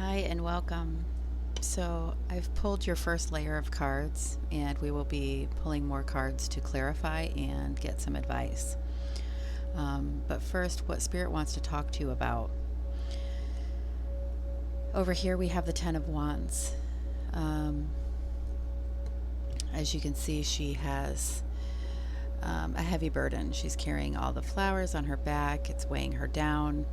Hi and welcome. So I've pulled your first layer of cards, and we will be pulling more cards to clarify and get some advice. But first, what Spirit wants to talk to you about. Over here we have the Ten of Wands. As you can see, she has a heavy burden. She's carrying all the flowers on her back. It's weighing her down.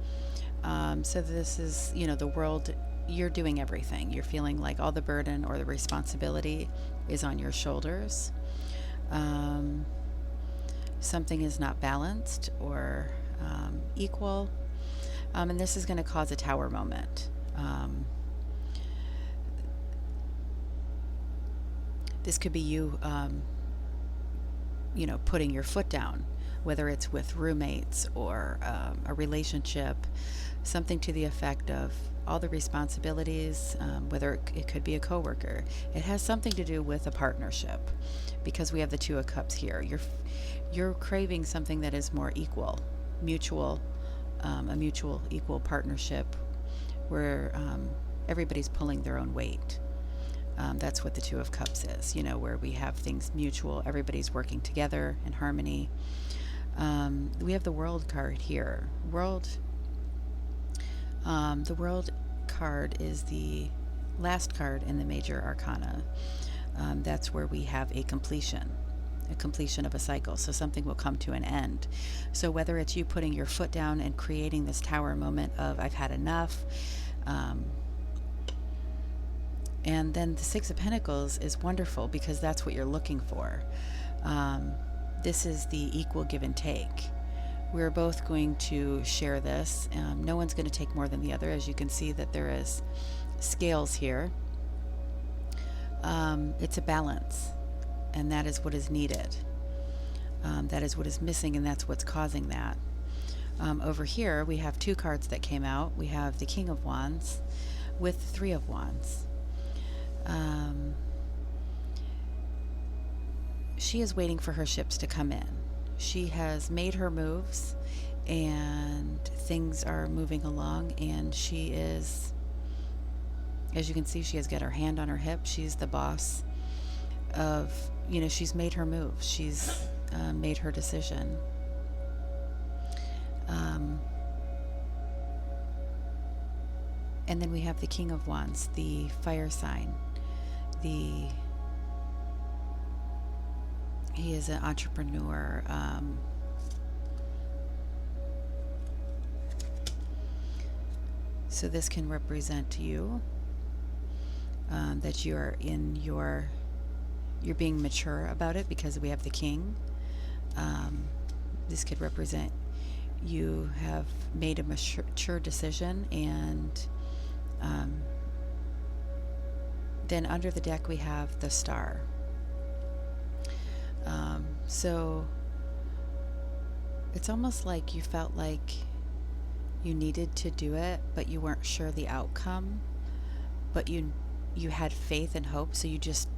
So this is, the world, you're doing everything. You're feeling like all the burden or the responsibility is on your shoulders. Something is not balanced or equal. And this is going to cause a tower moment. This could be you, putting your foot down, whether it's with roommates or a relationship, something to the effect of all the responsibilities, whether it could be a coworker. It has something to do with a partnership, because we have the Two of Cups here. You're craving something that is more equal, mutual, a mutual equal partnership where everybody's pulling their own weight. That's what the Two of Cups is, where we have things mutual, everybody's working together in harmony. We have the World card here. The World card is the last card in the major arcana. That's where we have a completion of a cycle. So something will come to an end. So whether it's you putting your foot down and creating this tower moment of I've had enough, and then the Six of Pentacles is wonderful because that's what you're looking for. This is the equal give and take. We're both going to share this. No one's going to take more than the other. As you can see that there is scales here. It's a balance, and that is what is needed. That is what is missing, and that's what's causing that. Over here, we have two cards that came out. We have the King of Wands with the Three of Wands. She is waiting for her ships to come in. She has made her moves, and things are moving along, and she is, as you can see, she has got her hand on her hip. She's the boss of, she's made her move. She's made her decision. And then we have the King of Wands, the fire sign. He is an entrepreneur. So this can represent you, that you're being mature about it, because we have the King. This could represent you have made a mature decision, and then under the deck we have the Star. So it's almost like you felt like you needed to do it, but you weren't sure the outcome, but you had faith and hope, so you just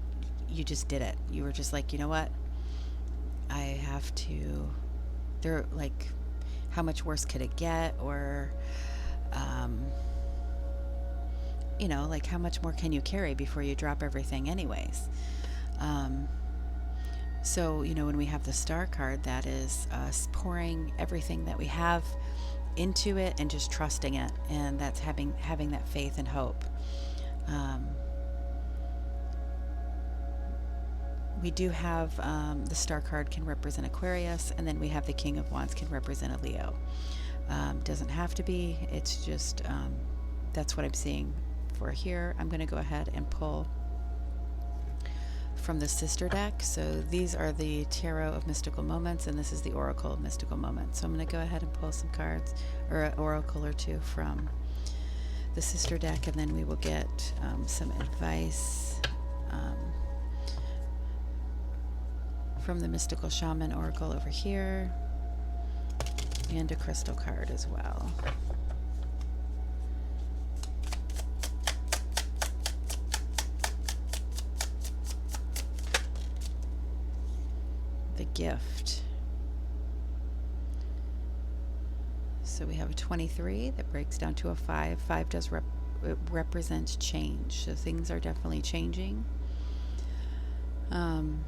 did it. You were just like, you know what, I have to. They're like, how much worse could it get? Or like, how much more can you carry before you drop everything anyways? So, when we have the Star card, that is us pouring everything that we have into it and just trusting it, and that's having that faith and hope. We do have the Star card can represent Aquarius, and then we have the King of Wands can represent a Leo. Doesn't have to be. It's just that's what I'm seeing for here. I'm going to go ahead and pull from the sister deck. So these are the Tarot of Mystical Moments, and this is the Oracle of Mystical Moments. So I'm going to go ahead and pull some cards, or an oracle or two, from the sister deck, and then we will get some advice from the Mystical Shaman Oracle over here, and a crystal card as well. The Gift. So we have a 23 that breaks down to a 5. 5 does it represents change. So things are definitely changing. Um,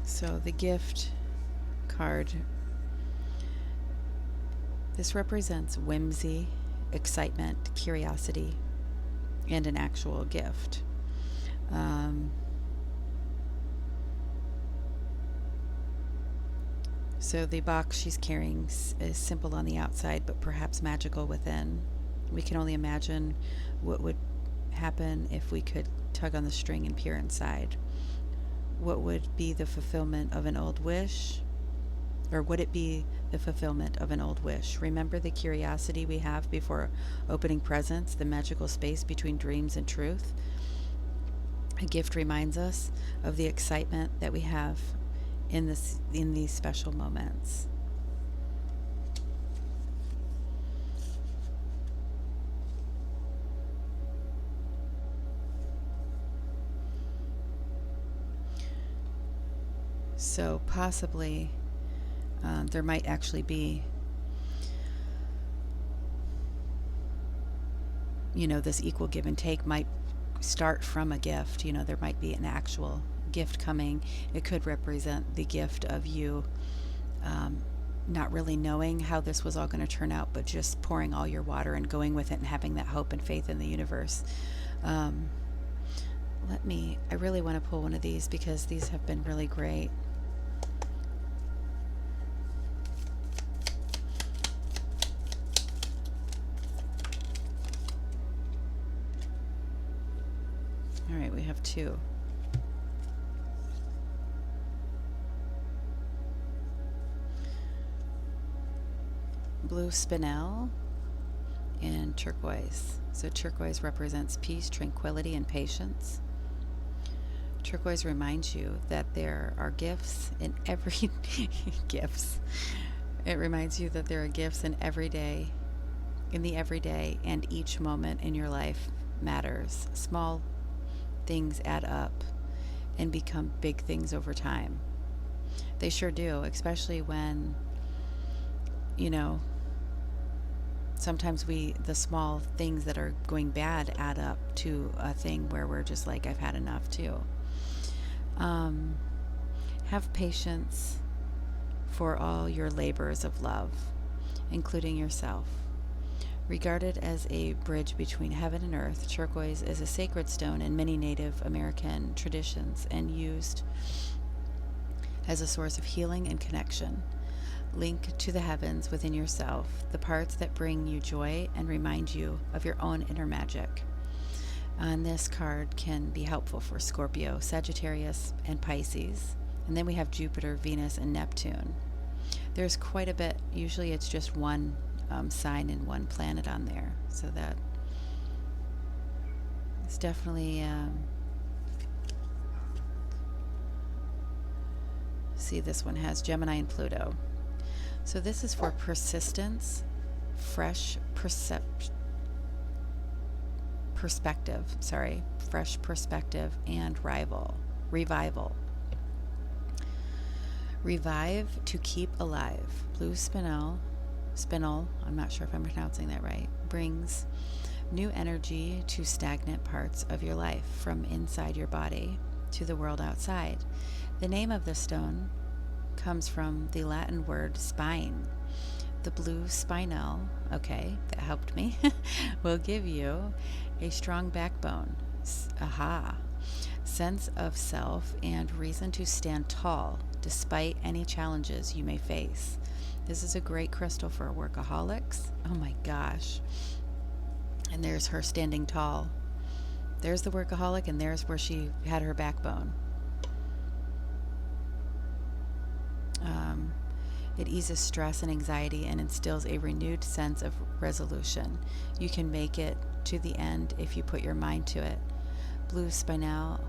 so the gift card, this represents whimsy, excitement, curiosity, and an actual gift. Um, so the box she's carrying is simple on the outside, but perhaps magical within. We can only imagine what would happen if we could tug on the string and peer inside. What would be the fulfillment of an old wish? Or would it be the fulfillment of an old wish? Remember the curiosity we have before opening presents, the magical space between dreams and truth? A gift reminds us of the excitement that we have in these special moments. So possibly there might actually be, this equal give and take might start from a gift. There might be an actual gift coming. It could represent the gift of you not really knowing how this was all going to turn out, but just pouring all your water and going with it and having that hope and faith in the universe. I really want to pull one of these because these have been really great. All right, we have two. Blue spinel and turquoise. So turquoise represents peace, tranquility, and patience. Turquoise reminds you that there are gifts in every gifts. It reminds you that there are gifts in the everyday, and each moment in your life matters. Small things add up and become big things over time. They sure do, especially when, sometimes the small things that are going bad add up to a thing where we're just like, I've had enough too. Have patience for all your labors of love, including yourself. Regarded as a bridge between heaven and earth, turquoise is a sacred stone in many Native American traditions and used as a source of healing and connection. Link to the heavens within yourself, the parts that bring you joy and remind you of your own inner magic. And this card can be helpful for Scorpio, Sagittarius, and Pisces. And then we have Jupiter, Venus, and Neptune. There's quite a bit. Usually it's just one sign and one planet on there. So that it's definitely... see, this one has Gemini and Pluto. So this is for persistence, fresh perspective, and revival. Revive to keep alive. Blue spinel, I'm not sure if I'm pronouncing that right, brings new energy to stagnant parts of your life, from inside your body to the world outside. The name of the stone comes from the Latin word spine. The blue spinel, okay, that helped me, will give you a strong backbone, sense of self, and reason to stand tall despite any challenges you may face. This is a great crystal for workaholics. Oh my gosh. And there's her standing tall. There's the workaholic, and there's where she had her backbone. It eases stress and anxiety and instills a renewed sense of resolution. You can make it to the end if you put your mind to it. Blue spinel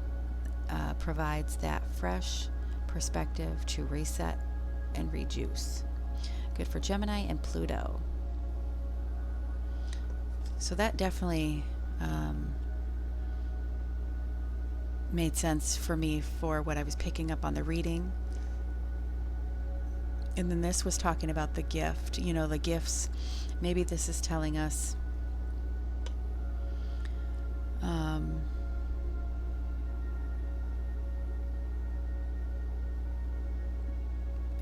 provides that fresh perspective to reset and rejuice. Good for Gemini and Pluto. So that definitely, made sense for me for what I was picking up on the reading. And then this was talking about the gift, the gifts. Maybe this is telling us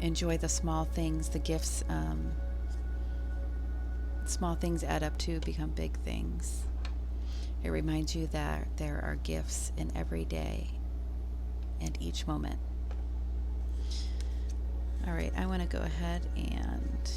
enjoy the small things, the gifts. Small things add up to become big things. It reminds you that there are gifts in every day and each moment. All right, I want to go ahead and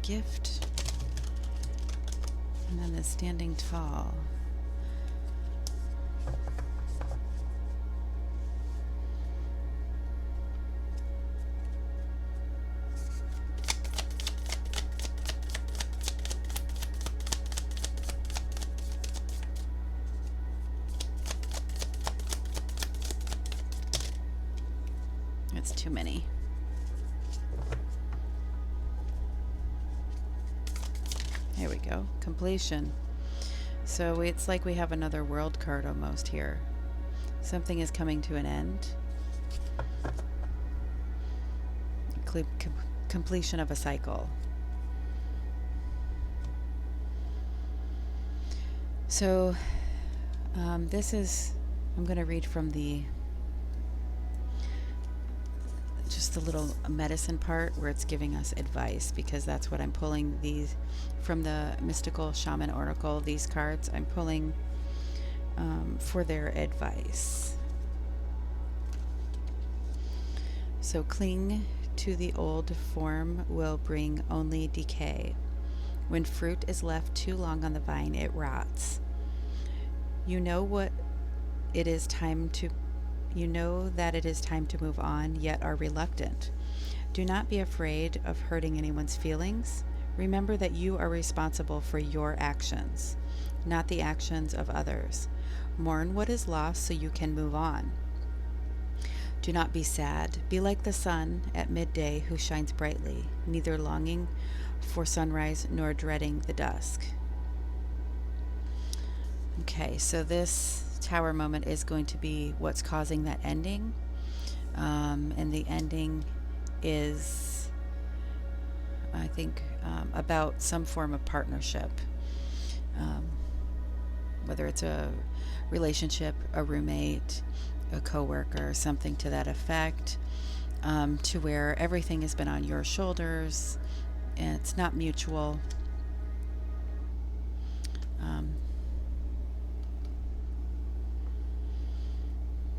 gift, and then the standing tall. It's too many. Here we go. Completion. So it's like we have another world card almost here. Something is coming to an end. Completion of a cycle. So I'm going to read from just the little medicine part where it's giving us advice, because that's what I'm pulling these from the Mystical Shaman Oracle. These cards I'm pulling for their advice. So cling to the old form will bring only decay. When fruit is left too long on the vine, it rots. You know that it is time to move on, yet are reluctant. Do not be afraid of hurting anyone's feelings. Remember that you are responsible for your actions, not the actions of others. Mourn what is lost so you can move on. Do not be sad. Be like the sun at midday who shines brightly, neither longing for sunrise nor dreading the dusk. Okay, so this tower moment is going to be what's causing that ending. And the ending is, I think, about some form of partnership. Whether it's a relationship, a roommate, a coworker, something to that effect, to where everything has been on your shoulders and it's not mutual.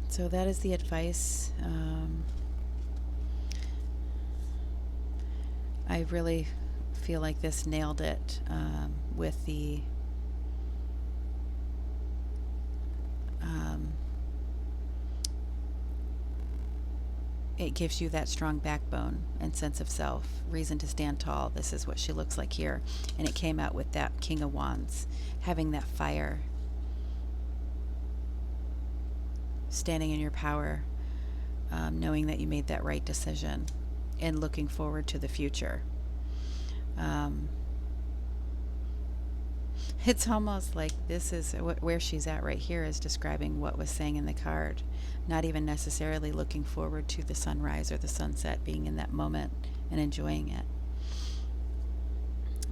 So that is the advice. I really feel like this nailed it with the it gives you that strong backbone and sense of self, reason to stand tall. This is what she looks like here. And it came out with that King of Wands, having that fire, standing in your power, knowing that you made that right decision, and looking forward to the future. It's almost like this is where she's at right here, is describing what was saying in the card, not even necessarily looking forward to the sunrise or the sunset, being in that moment and enjoying it.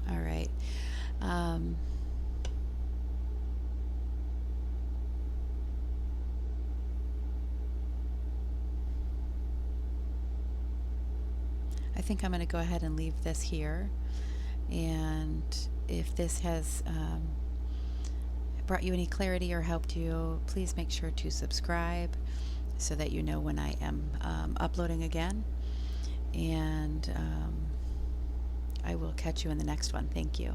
All right. I think I'm going to go ahead and leave this here. And if this has brought you any clarity or helped you, please make sure to subscribe so that you know when I am uploading again. And I will catch you in the next one. Thank you.